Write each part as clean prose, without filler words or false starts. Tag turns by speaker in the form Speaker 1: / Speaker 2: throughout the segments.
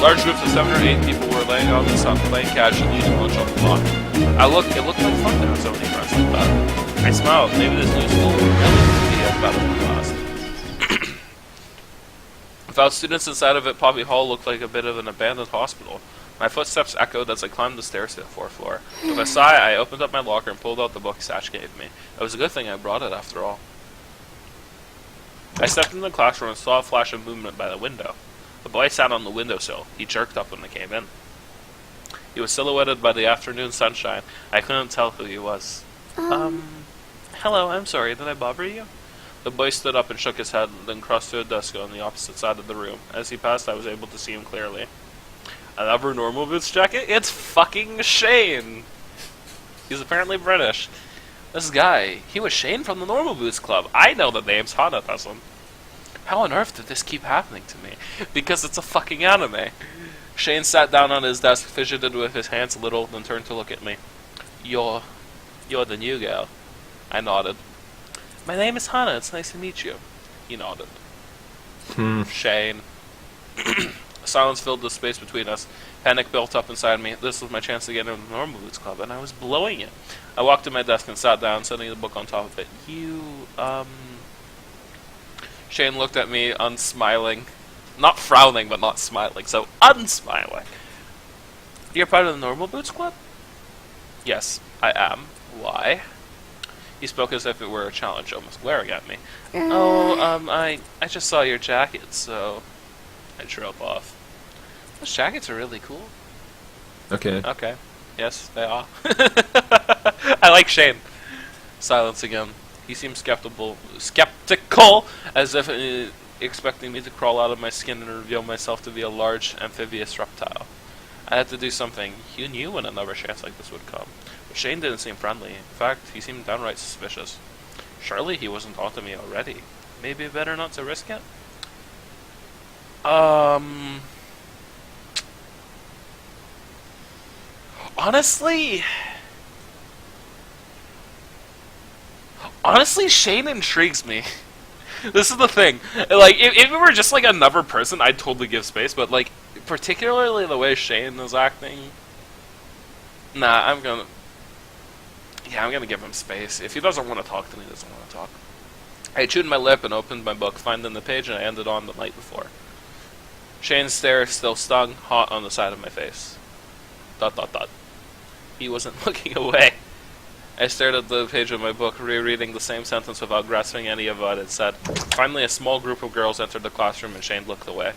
Speaker 1: Large groups of 7 or 8 people were laying on the sun, playing casually eating lunch on the lawn. It looked like fun to have so many friends like that. I smiled. Maybe this new school would really be better than the last. Without students inside of it, Poppy Hall looked like a bit of an abandoned hospital. My footsteps echoed as I climbed the stairs to the 4th floor. With a sigh, I opened up my locker and pulled out the book Satch gave me. It was a good thing I brought it after all. I stepped into the classroom and saw a flash of movement by the window. The boy sat on the windowsill. He jerked up when I came in. He was silhouetted by the afternoon sunshine. I couldn't tell who he was. Hello, I'm sorry, did I bother you? The boy stood up and shook his head, then crossed to a desk on the opposite side of the room. As he passed, I was able to see him clearly. Another normal boots jacket? It's fucking Shane! He's apparently British. This guy, he was Shane from the Normal Boots Club. I know the names, Hana doesn't. How on earth did this keep happening to me? Because it's a fucking anime. Shane sat down on his desk, fidgeted with his hands a little, then turned to look at me. You're the new girl. I nodded. My name is Hana, it's nice to meet you. He nodded. Shane. Silence filled the space between us. Panic built up inside me. This was my chance to get into the Normal Boots Club, and I was blowing it. I walked to my desk and sat down, setting the book on top of it. Shane looked at me, unsmiling. Not frowning, but not smiling, so unsmiling. You're part of the Normal Boots Club? Yes, I am. Why? He spoke as if it were a challenge, almost glaring at me. I just saw your jacket, so I drove off. Those jackets are really cool.
Speaker 2: Okay.
Speaker 1: Okay. Yes, they are. I like Shane. Silence again. He seemed skeptical, as if expecting me to crawl out of my skin and reveal myself to be a large amphibious reptile. I had to do something. He knew when another chance like this would come. But Shane didn't seem friendly. In fact, he seemed downright suspicious. Surely he wasn't onto me already. Maybe better not to risk it? Honestly, Shane intrigues me. This is the thing. Like, if it were just like another person, I'd totally give space. But like, particularly the way Shane is acting, nah, I'm gonna give him space. If he doesn't want to talk to me, he doesn't want to talk. I chewed my lip and opened my book, finding the page and I ended on the night before. Shane's stare still stung hot on the side of my face. ... He wasn't looking away. I stared at the page of my book, rereading the same sentence without grasping any of what it said. Finally, a small group of girls entered the classroom and Shane looked away.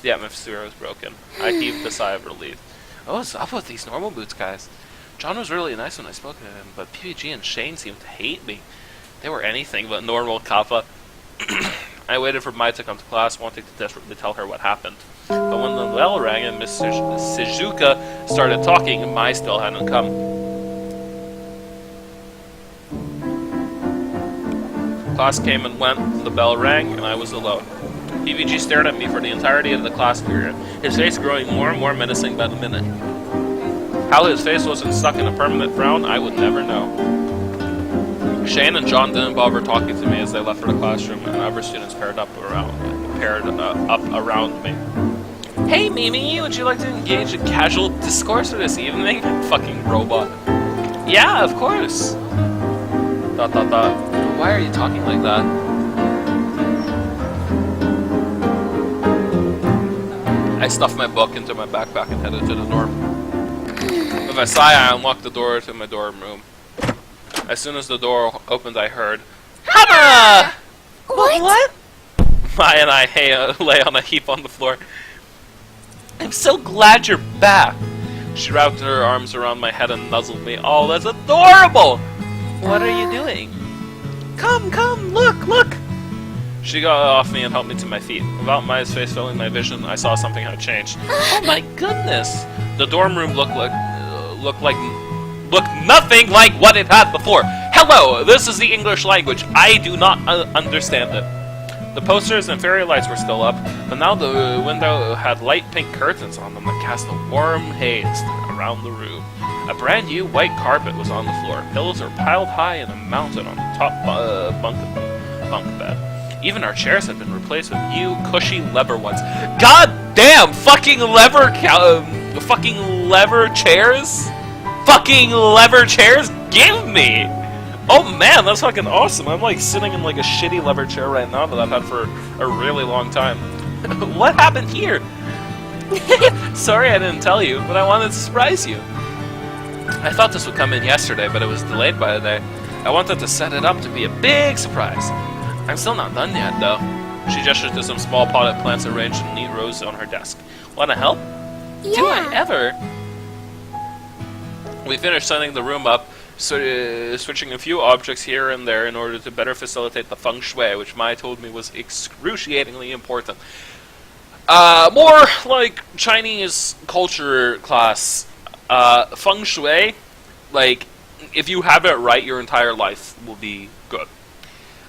Speaker 1: The atmosphere was broken. I heaved a sigh of relief. What's up with these Normal Boots guys? John was really nice when I spoke to him, but PPG and Shane seemed to hate me. They were anything but normal kappa. I waited for Mai to come to class, wanting to desperately tell her what happened. But when the bell rang and Miss Shizuka started talking, Mai still hadn't come. Class came and went, the bell rang, and I was alone. PVG stared at me for the entirety of the class period, his face growing more and more menacing by the minute. How his face wasn't stuck in a permanent frown, I would never know. Shane and John didn't bother talking to me as they left for the classroom, and other students paired up around me. Hey Mimi, would you like to engage in casual discourse for this evening? Fucking robot. Yeah, of course. ... Why are you talking like that? I stuffed my book into my backpack and headed to the dorm. With a sigh, I unlocked the door to my dorm room. As soon as the door opened, I heard, Hana! What? Mai and I lay on a heap on the floor. I'm so glad you're back. She wrapped her arms around my head and nuzzled me. Oh, that's adorable! What are you doing? Come, look! She got off me and helped me to my feet. Without Mai's face filling my vision, I saw something had changed. Oh my goodness! The dorm room looked nothing like what it had before. Hello, this is the English language. I do not understand it. The posters and fairy lights were still up, but now the window had light pink curtains on them that cast a warm haze around the room. A brand new white carpet was on the floor. Pillows were piled high in a mountain on the top bunk bed. Even our chairs have been replaced with new, cushy leather ones. God damn! Fucking leather chairs? Fucking leather chairs? Give me! Oh man, that's fucking awesome. I'm like sitting in like a shitty leather chair right now that I've had for a really long time. What happened here? Sorry I didn't tell you, but I wanted to surprise you. I thought this would come in yesterday, but it was delayed by a day. I wanted to set it up to be a big surprise. I'm still not done yet, though. She gestured to some small potted plants arranged in neat rows on her desk. Wanna help?
Speaker 2: Yeah.
Speaker 1: Do I ever? We finished setting the room up, switching a few objects here and there in order to better facilitate the feng shui, which Mai told me was excruciatingly important. More like Chinese culture class. Feng shui, like, if you have it right, your entire life will be good.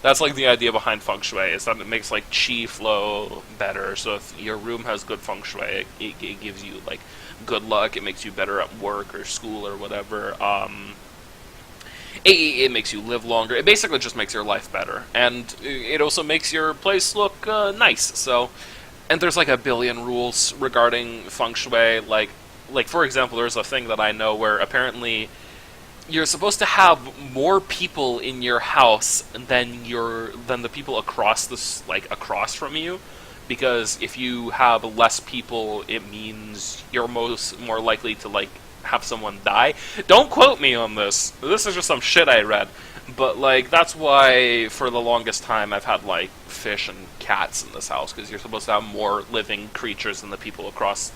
Speaker 1: That's like the idea behind feng shui, is that it makes like chi flow better. So if your room has good feng shui, it gives you like good luck. It makes you better at work or school or whatever. It makes you live longer. It basically just makes your life better, and it also makes your place look nice. So, and there's like a billion rules regarding feng shui. Like for example, there's a thing that I know where apparently you're supposed to have more people in your house than the people across across from you, because if you have less people, it means you're more likely to like have someone die. Don't quote me on this. This is just some shit I read. But like that's why for the longest time I've had like fish and cats in this house, because you're supposed to have more living creatures than the people across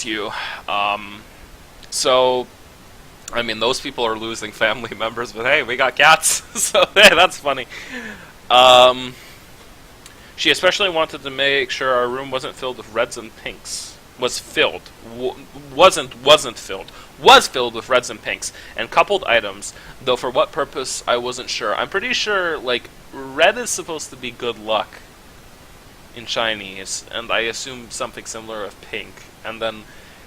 Speaker 1: you. So, I mean, those people are losing family members, but hey, we got cats, so hey, that's funny. She especially wanted to make sure our room wasn't filled with reds and pinks. Was filled with reds and pinks, and coupled items, though for what purpose, I wasn't sure. I'm pretty sure, like, red is supposed to be good luck in Chinese, and I assume something similar of pink, and then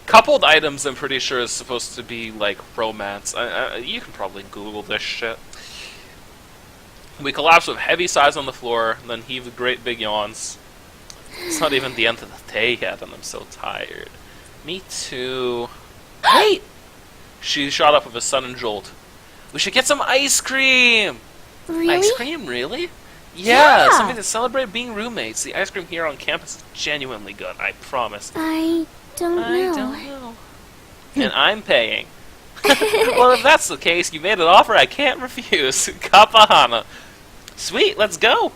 Speaker 1: coupled items, I'm pretty sure, is supposed to be, like, romance. You can probably Google this shit. We collapsed with heavy sighs on the floor, then heaved great big yawns. It's not even the end of the day yet, and I'm so tired. Me too. Wait! She shot up with a sudden jolt. We should get some ice cream!
Speaker 2: Really?
Speaker 1: Ice cream, really? Yeah,
Speaker 2: Yeah.
Speaker 1: something to celebrate being roommates. The ice cream here on campus is genuinely good, I promise.
Speaker 2: I don't know.
Speaker 1: And I'm paying. Well, if that's the case, you made an offer I can't refuse. Kapahana. Sweet, let's go!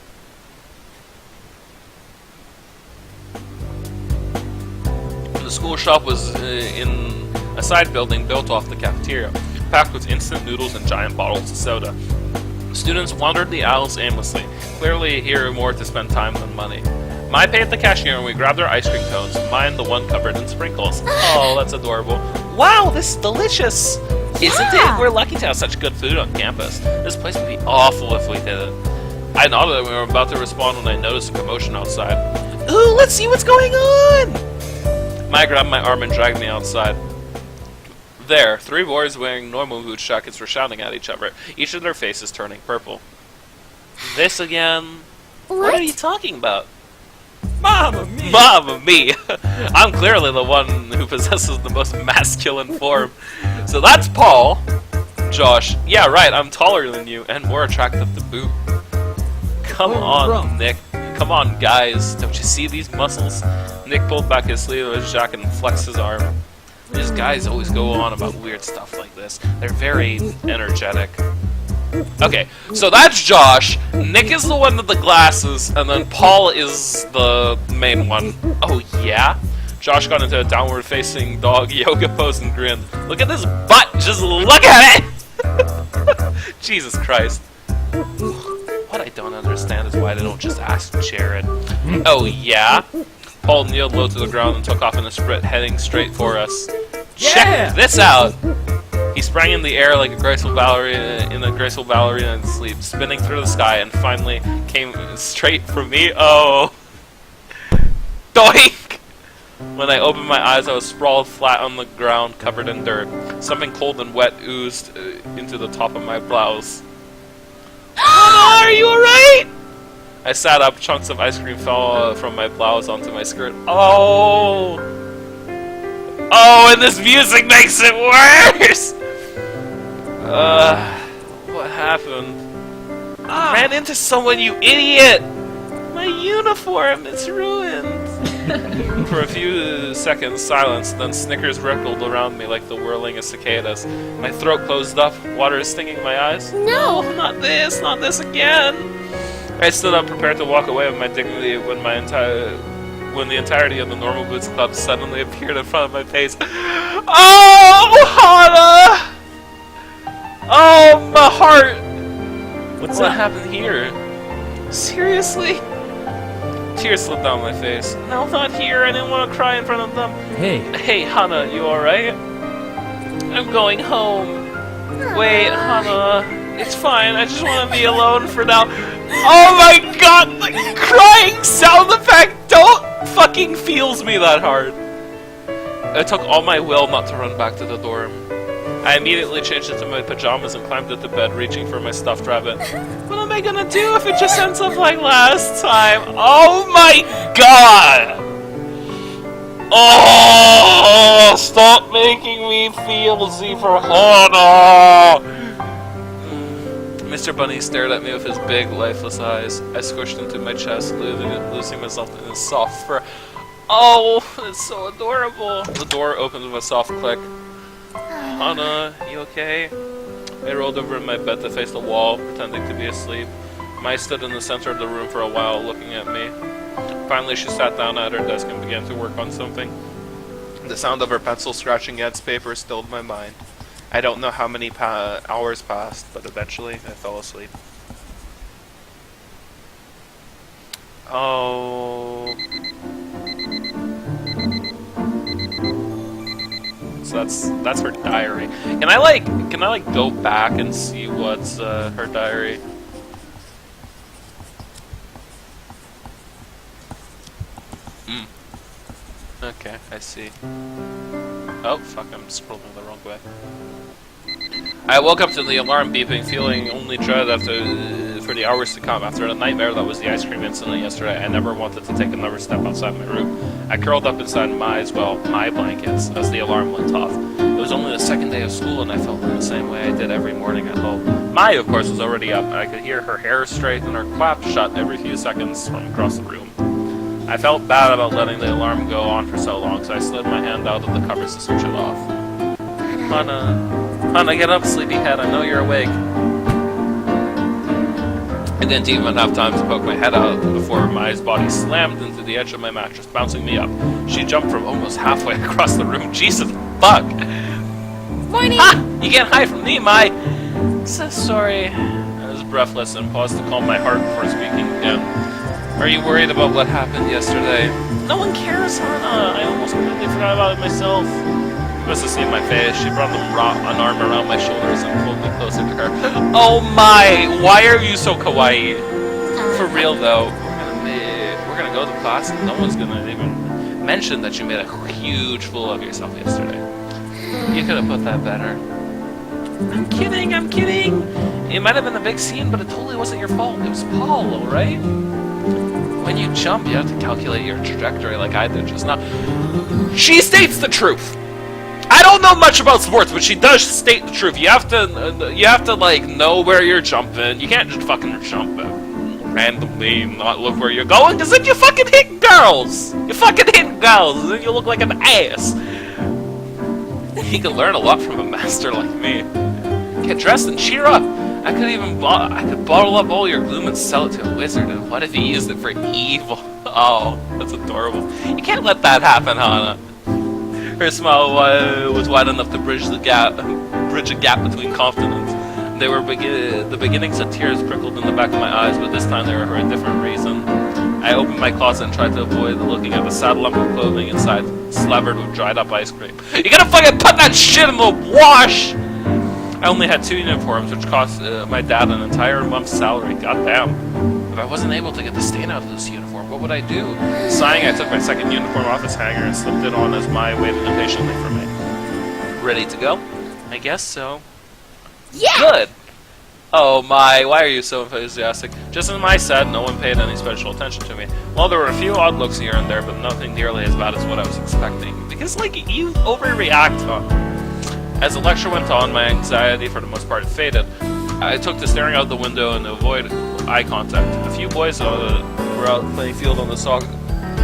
Speaker 1: The school shop was in a side building built off the cafeteria, packed with instant noodles and giant bottles of soda. Students wandered the aisles aimlessly, clearly here more to spend time than money. Mai paid the cashier and we grabbed our ice cream cones, mine the one covered in sprinkles. Oh, that's adorable. Wow, this is delicious! Isn't it? We're lucky to have such good food on campus. This place would be awful if we didn't. I nodded and we were about to respond when I noticed a commotion outside. Ooh, let's see what's going on! Mai grabbed my arm and dragged me outside. There, 3 boys wearing normal boots jackets were shouting at each other, each of their faces turning purple. This again? What are you talking about?
Speaker 3: Mamma mia!
Speaker 1: Mamma mia! I'm clearly the one who possesses the most masculine form. So that's Paul. Josh. Yeah, right, I'm taller than you and more attractive to boot. Come on, Nick. Come on, guys. Don't you see these muscles? Nick pulled back his sleeve of his jacket and flexed his arm. These guys always go on about weird stuff like this. They're very energetic. Okay, so that's Josh. Nick is the one with the glasses, and then Paul is the main one. Oh, yeah? Josh got into a downward-facing dog yoga pose and grinned. Look at this butt! Just look at it! Jesus Christ. What I don't understand is why they don't just ask Jared. Oh, yeah? Paul kneeled low to the ground and took off in a sprint, heading straight for us.
Speaker 3: Yeah!
Speaker 1: Check this out! He sprang in the air like a graceful ballerina in sleep, spinning through the sky, and finally came straight for me. Oh! Doink! When I opened my eyes, I was sprawled flat on the ground, covered in dirt. Something cold and wet oozed into the top of my blouse. Oh are you alright? I sat up, chunks of ice cream fell from my blouse onto my skirt. Oh! Oh, and this music makes it worse! What happened? Ran into someone, you idiot! My uniform, it's ruined! For a few seconds, silence, then snickers rippled around me like the whirling of cicadas. My throat closed up, water is stinging my eyes.
Speaker 2: No!
Speaker 1: Not this again! I stood up, prepared to walk away with my dignity when the entirety of the Normal Boots Club suddenly appeared in front of my face. Oh, Hana! Oh, my heart! What happened here? Seriously? Tears slipped down my face. No, not here. I didn't want to cry in front of them. Hey, Hana, you alright? I'm going home. Wait, Hana. It's fine. I just want to be alone for now. Oh my god! The crying sound effect don't fucking feels me that hard. It took all my will not to run back to the dorm. I immediately changed into my pajamas and climbed into bed, reaching for my stuffed rabbit. What am I gonna do if it just ends up like last time? Oh my god! Oh! Stop making me feel Z for Hana! Mr. Bunny stared at me with his big, lifeless eyes. I squished into my chest, losing myself in his soft fur. Oh, it's so adorable! The door opened with a soft click. Hana, you okay? I rolled over in my bed to face the wall, pretending to be asleep. Mai stood in the center of the room for a while, looking at me. Finally, she sat down at her desk and began to work on something. The sound of her pencil scratching against paper stilled my mind. I don't know how many hours passed, but eventually I fell asleep. Oh. So that's her diary. Can I like go back and see what's her diary? Okay, I see. Oh fuck, I'm scrolling the wrong way. I woke up to the alarm beeping, feeling only dread for the hours to come. After the nightmare that was the ice cream incident yesterday, I never wanted to take another step outside my room. I curled up inside my blankets as the alarm went off. It was only the second day of school and I felt in the same way I did every morning at home. Mai, of course, was already up, and I could hear her hair straight and her clap shut every few seconds from across the room. I felt bad about letting the alarm go on for so long, so I slid my hand out of the covers to switch it off. Hana, get up, sleepyhead. I know you're awake. I didn't even have time to poke my head out before Mai's body slammed into the edge of my mattress, bouncing me up. She jumped from almost halfway across the room. Jesus fuck!
Speaker 2: Morning!
Speaker 1: Ha! You can't hide from me, Mai! So sorry. I was breathless and paused to calm my heart before speaking again. Are you worried about what happened yesterday? No one cares, Hana. I almost completely forgot about it myself. You must have seen my face. She brought an arm around my shoulders and pulled me closer to her. Oh my! Why are you so kawaii? For real though, we're gonna go to class and no one's gonna even mention that you made a huge fool of yourself yesterday. You could have put that better. I'm kidding. It might have been a big scene, but it totally wasn't your fault. It was Paul, alright? When you jump, you have to calculate your trajectory like I did just now. She states the truth! I don't know much about sports, but she does state the truth. You have to like know where you're jumping. You can't just fucking jump randomly and not look where you're going, because then you fucking hit girls! You fucking hit girls, and then you look like an ass! You can learn a lot from a master like me. Get dressed and cheer up! I could bottle up all your gloom and sell it to a wizard, and what if he used it for evil? Oh, that's adorable. You can't let that happen, Hana. Her smile was wide enough to bridge a gap between confidence. The beginnings of tears prickled in the back of my eyes, but this time they were for a different reason. I opened my closet and tried to avoid looking at the sad lump of clothing inside, slathered with dried up ice cream. You gotta fucking put that shit in the wash! I only had 2 uniforms, which cost my dad an entire month's salary. Goddamn. If I wasn't able to get the stain out of this uniform, what would I do? Sighing, I took my second uniform off its hanger and slipped it on as Mai waited impatiently for me. Ready to go? I guess so.
Speaker 2: Yeah!
Speaker 1: Good! Oh my, why are you so enthusiastic? Just as I said, no one paid any special attention to me. Well, there were a few odd looks here and there, but nothing nearly as bad as what I was expecting. Because, like, you overreact, huh? As the lecture went on, my anxiety for the most part faded. I took to staring out the window and to avoid eye contact. A few boys were out playing field on the soccer.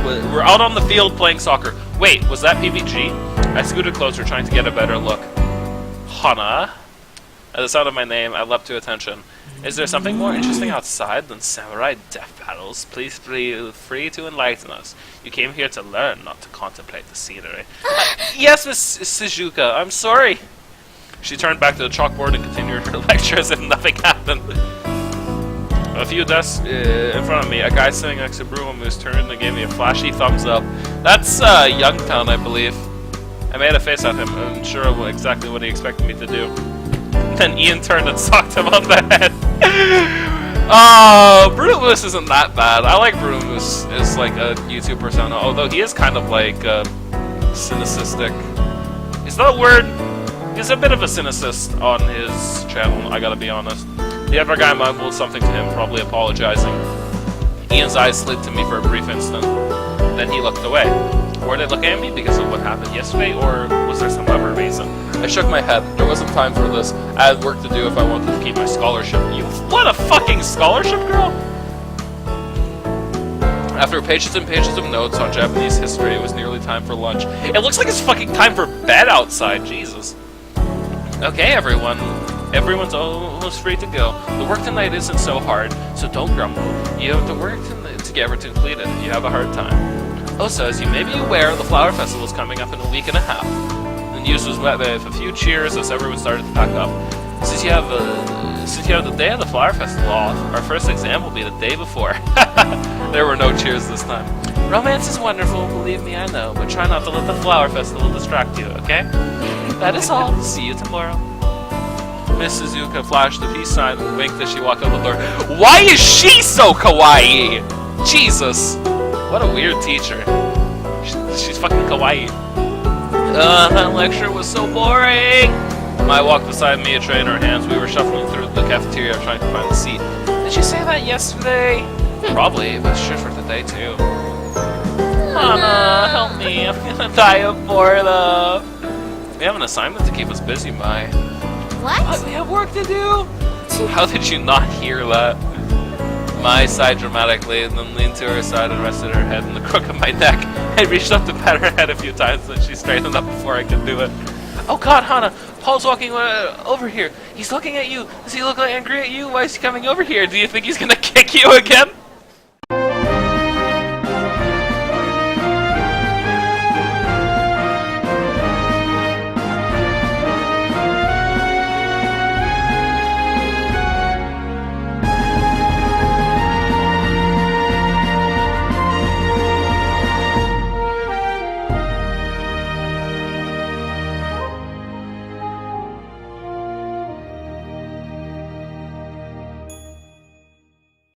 Speaker 1: We're out on the field playing soccer. Wait, was that PBG? I scooted closer, trying to get a better look. Hana? At the sound of my name, I leapt to attention. Is there something more interesting outside than samurai death battles? Please feel free to enlighten us. You came here to learn, not to contemplate the scenery. Yes, Miss Shizuka, I'm sorry. She turned back to the chalkboard and continued her lecture as if nothing happened. A few desks in front of me, a guy sitting next to Bruno Moose turned and gave me a flashy thumbs up. That's Youngtown, I believe. I made a face at him, unsure exactly what he expected me to do. Then Ian turned and socked him on the head. Oh, Bruno Moose isn't that bad. I like Bruno Moose as like a YouTube persona, although he is kind of like cynicistic. Is that a word? He's a bit of a cynicist on his channel, I gotta be honest. The other guy mumbled something to him, probably apologizing. Ian's eyes slid to me for a brief instant. Then he looked away. Were they looking at me because of what happened yesterday, or was there some other reason? I shook my head. There wasn't time for this. I had work to do if I wanted to keep my scholarship. You what a fucking scholarship, girl? After pages and pages of notes on Japanese history, it was nearly time for lunch. It looks like it's fucking time for bed outside, Jesus. Okay, everyone. Everyone's almost free to go. The work tonight isn't so hard, so don't grumble. You have to work to get everything completed. You have a hard time. Also, as you may be aware, the Flower Festival is coming up in a week and a half. The news was met with a few cheers as everyone started to pack up. Since you have the day of the Flower Festival off, our first exam will be the day before. There were no cheers this time. Romance is wonderful, believe me, I know, but try not to let the Flower Festival distract you, okay? That is all. See you tomorrow. Miss Suzuka flashed the peace sign and winked as she walked out the door. Why is she so kawaii? Jesus. What a weird teacher. She's fucking kawaii. That lecture was so boring. Mai walked beside me, a tray in her hands. We were shuffling through the cafeteria trying to find a seat. Did you say that yesterday? Probably, but shit for today too. Mama, help me. I'm gonna die of boredom. We have an assignment to keep us busy, Mai.
Speaker 2: What?
Speaker 1: We have work to do. How did you not hear that? Mai sighed dramatically and then leaned to her side and rested her head on the crook of my neck. I reached up to pat her head a few times and she straightened up before I could do it. Oh god, Hana, Paul's walking over here. He's looking at you. Does he look angry at you? Why is he coming over here? Do you think he's gonna kick you again?